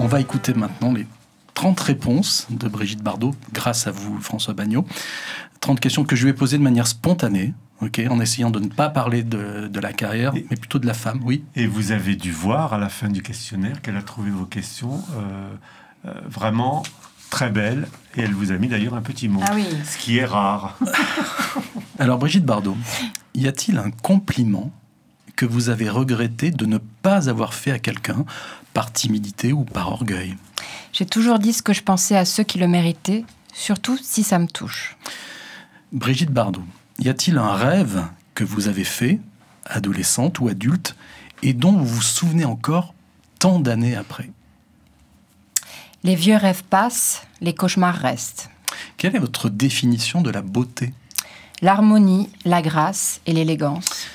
On va écouter maintenant les 30 réponses de Brigitte Bardot, grâce à vous, François Bagnot. 30 questions que je lui ai posées de manière spontanée, en essayant de ne pas parler de la carrière, mais plutôt de la femme, oui. Et vous avez dû voir à la fin du questionnaire qu'elle a trouvé vos questions vraiment très belles. Et elle vous a mis d'ailleurs un petit mot, ce qui est rare. Alors Brigitte Bardot, y a-t-il un compliment que vous avez regretté de ne pas avoir fait à quelqu'un, par timidité ou par orgueil? J'ai toujours dit ce que je pensais à ceux qui le méritaient, surtout si ça me touche. Brigitte Bardot, y a-t-il un rêve que vous avez fait, adolescente ou adulte, et dont vous vous souvenez encore tant d'années après? Les vieux rêves passent, les cauchemars restent. Quelle est votre définition de la beauté? L'harmonie, la grâce et l'élégance.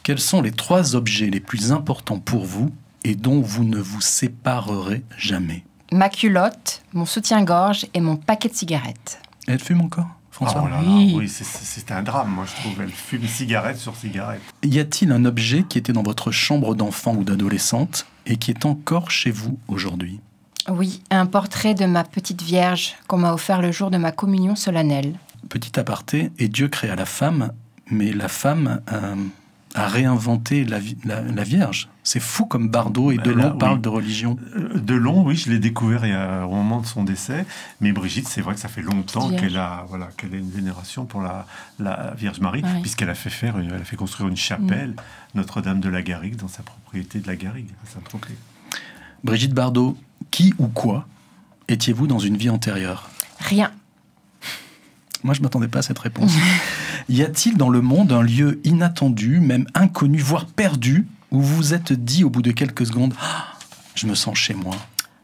Quels sont les 3 objets les plus importants pour vous et dont vous ne vous séparerez jamais? Ma culotte, mon soutien-gorge et mon paquet de cigarettes. Elle fume encore, François? Oh là là, oui, c'est un drame, moi je trouve. Elle fume cigarette sur cigarette. Y a-t-il un objet qui était dans votre chambre d'enfant ou d'adolescente et qui est encore chez vous aujourd'hui? Oui, un portrait de ma petite Vierge qu'on m'a offert le jour de ma communion solennelle. Petit aparté, et Dieu créa la femme, mais la femme a réinventé la Vierge. C'est fou comme Bardot et Delon parlent de religion. Delon, oui, je l'ai découvert au moment de son décès. Mais Brigitte, c'est vrai que ça fait longtemps qu'elle a une vénération pour la Vierge Marie, puisqu'elle a fait construire une chapelle, Notre-Dame de la Garrigue, dans sa propriété de la Garrigue, à Saint-Tropez. Brigitte Bardot, qui ou quoi étiez-vous dans une vie antérieure? Rien. Moi, je ne m'attendais pas à cette réponse. Y a-t-il dans le monde un lieu inattendu, même inconnu, voire perdu, où vous vous êtes dit au bout de quelques secondes « Je me sens chez moi ».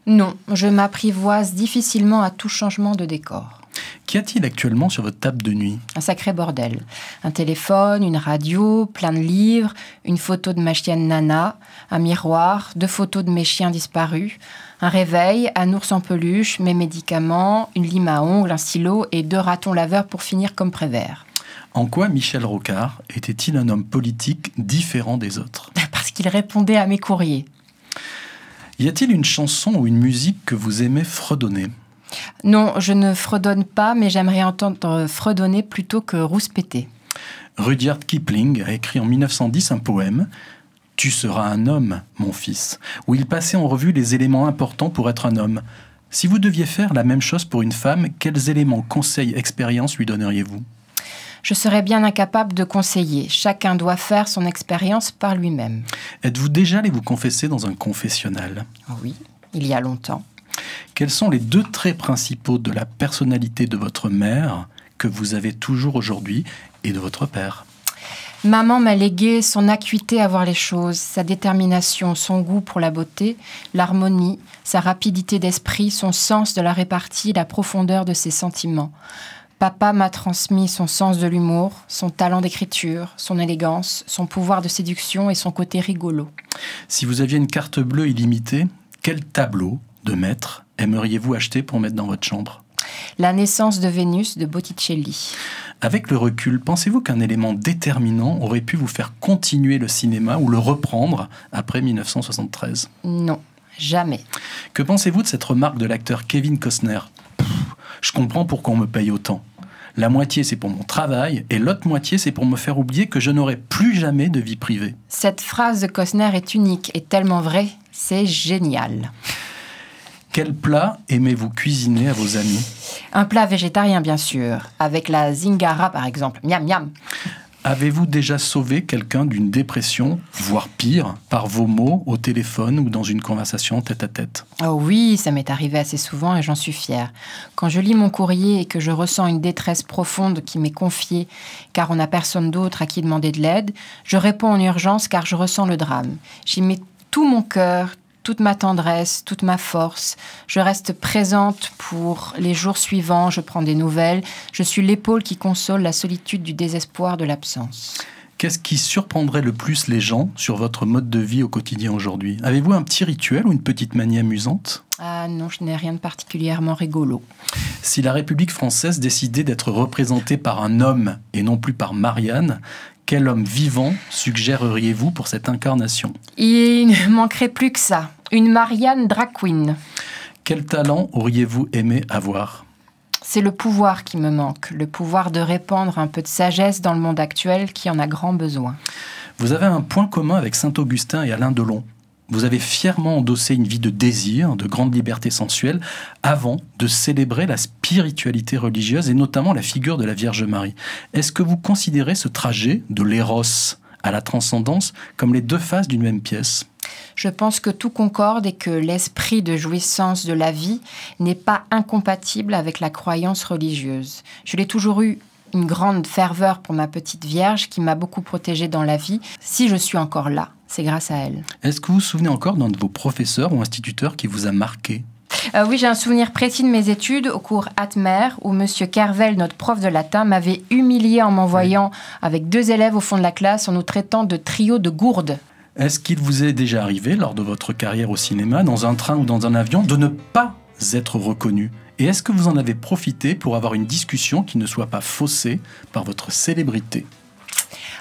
Non, je m'apprivoise difficilement à tout changement de décor. Qu'y a-t-il actuellement sur votre table de nuit? Un sacré bordel. Un téléphone, une radio, plein de livres, une photo de ma chienne Nana, un miroir, 2 photos de mes chiens disparus, un réveil, un ours en peluche, mes médicaments, une lime à ongles, un stylo et 2 ratons laveurs pour finir comme Prévert. En quoi Michel Rocard était-il un homme politique différent des autres? Parce qu'il répondait à mes courriers. Y a-t-il une chanson ou une musique que vous aimez fredonner? Non, je ne fredonne pas, mais j'aimerais entendre fredonner plutôt que rouspéter. Rudyard Kipling a écrit en 1910 un poème « Tu seras un homme, mon fils », où il passait en revue les éléments importants pour être un homme. Si vous deviez faire la même chose pour une femme, quels éléments, conseils, expériences lui donneriez-vous? Je serais bien incapable de conseiller. Chacun doit faire son expérience par lui-même. Êtes-vous déjà allé vous confesser dans un confessionnal? Oui, il y a longtemps. Quels sont les 2 traits principaux de la personnalité de votre mère que vous avez toujours aujourd'hui et de votre père? Maman m'a légué son acuité à voir les choses, sa détermination, son goût pour la beauté, l'harmonie, sa rapidité d'esprit, son sens de la répartie, la profondeur de ses sentiments. Papa m'a transmis son sens de l'humour, son talent d'écriture, son élégance, son pouvoir de séduction et son côté rigolo. Si vous aviez une carte bleue illimitée, quel tableau de maître aimeriez-vous acheter pour mettre dans votre chambre? La naissance de Vénus de Botticelli. Avec le recul, pensez-vous qu'un élément déterminant aurait pu vous faire continuer le cinéma ou le reprendre après 1973? Non, jamais. Que pensez-vous de cette remarque de l'acteur Kevin Costner? Je comprends pourquoi on me paye autant. La moitié, c'est pour mon travail, et l'autre moitié, c'est pour me faire oublier que je n'aurai plus jamais de vie privée. Cette phrase de Costner est unique et tellement vraie, c'est génial. Quel plat aimez-vous cuisiner à vos amis? Un plat végétarien, bien sûr, avec la zingara, par exemple. Miam, miam. Avez-vous déjà sauvé quelqu'un d'une dépression, voire pire, par vos mots, au téléphone ou dans une conversation tête-à-tête? Oh oui, ça m'est arrivé assez souvent et j'en suis fière. Quand je lis mon courrier et que je ressens une détresse profonde qui m'est confiée, car on n'a personne d'autre à qui demander de l'aide, je réponds en urgence car je ressens le drame. J'y mets tout mon cœur, toute ma tendresse, toute ma force. Je reste présente pour les jours suivants, je prends des nouvelles. Je suis l'épaule qui console la solitude du désespoir de l'absence. Qu'est-ce qui surprendrait le plus les gens sur votre mode de vie au quotidien aujourd'hui? Avez-vous un petit rituel ou une petite manie amusante? Ah non, je n'ai rien de particulièrement rigolo. Si la République française décidait d'être représentée par un homme et non plus par Marianne, quel homme vivant suggéreriez-vous pour cette incarnation? Il ne manquerait plus que ça. Une Marianne drag queen. Quel talent auriez-vous aimé avoir ? C'est le pouvoir qui me manque, le pouvoir de répandre un peu de sagesse dans le monde actuel qui en a grand besoin. Vous avez un point commun avec Saint-Augustin et Alain Delon. Vous avez fièrement endossé une vie de désir, de grande liberté sensuelle, avant de célébrer la spiritualité religieuse et notamment la figure de la Vierge Marie. Est-ce que vous considérez ce trajet de l'éros à la transcendance comme les deux faces d'une même pièce ? Je pense que tout concorde et que l'esprit de jouissance de la vie n'est pas incompatible avec la croyance religieuse. Je l'ai toujours eu une grande ferveur pour ma petite Vierge qui m'a beaucoup protégée dans la vie. Si je suis encore là, c'est grâce à elle. Est-ce que vous vous souvenez encore d'un de vos professeurs ou instituteurs qui vous a marqué ? Oui, j'ai un souvenir précis de mes études au cours Atmer où M. Kervel, notre prof de latin, m'avait humilié en m'envoyant avec 2 élèves au fond de la classe en nous traitant de trio de gourdes. Est-ce qu'il vous est déjà arrivé, lors de votre carrière au cinéma, dans un train ou dans un avion, de ne pas être reconnu ? Et est-ce que vous en avez profité pour avoir une discussion qui ne soit pas faussée par votre célébrité ?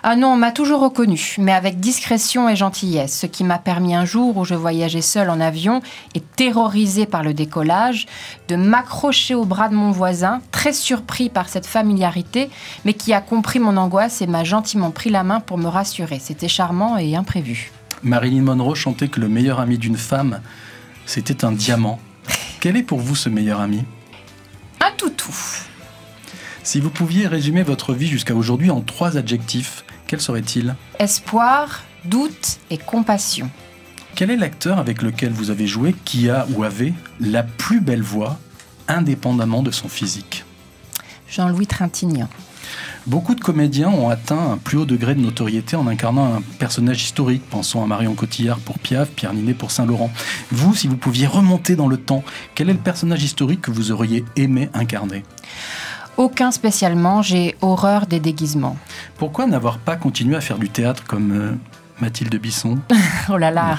Ah non, on m'a toujours reconnue, mais avec discrétion et gentillesse, ce qui m'a permis un jour où je voyageais seule en avion et terrorisée par le décollage, de m'accrocher au bras de mon voisin, très surpris par cette familiarité, mais qui a compris mon angoisse et m'a gentiment pris la main pour me rassurer. C'était charmant et imprévu. Marilyn Monroe chantait que le meilleur ami d'une femme, c'était un diamant. Quel est pour vous ce meilleur ami ? Un toutou. Si vous pouviez résumer votre vie jusqu'à aujourd'hui en 3 adjectifs, quels seraient-ils ? Espoir, doute et compassion. Quel est l'acteur avec lequel vous avez joué qui a ou avait la plus belle voix, indépendamment de son physique ? Jean-Louis Trintignant. Beaucoup de comédiens ont atteint un plus haut degré de notoriété en incarnant un personnage historique. Pensons à Marion Cotillard pour Piaf, Pierre Ninet pour Saint-Laurent. Vous, si vous pouviez remonter dans le temps, quel est le personnage historique que vous auriez aimé incarner ? Aucun spécialement, j'ai horreur des déguisements. Pourquoi n'avoir pas continué à faire du théâtre comme Mathilde Bisson ? Oh là là.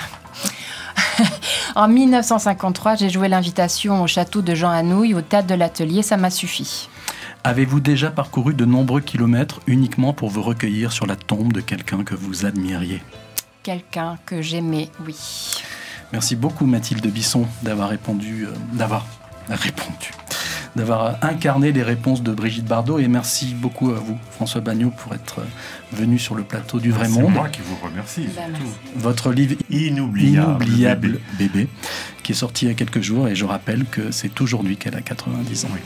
En 1953, j'ai joué l'invitation au château de Jean Anouilh, au théâtre de l'Atelier, ça m'a suffi. Avez-vous déjà parcouru de nombreux kilomètres uniquement pour vous recueillir sur la tombe de quelqu'un que vous admiriez ? Quelqu'un que j'aimais, oui. Merci beaucoup Mathilde Bisson d'avoir incarné les réponses de Brigitte Bardot, et merci beaucoup à vous François Bagnot pour être venu sur le plateau du Vrai Monde. C'est moi qui vous remercie. Votre livre Inoubliable bébé, qui est sorti il y a quelques jours, et je rappelle que c'est aujourd'hui qu'elle a 90 ans. Oui.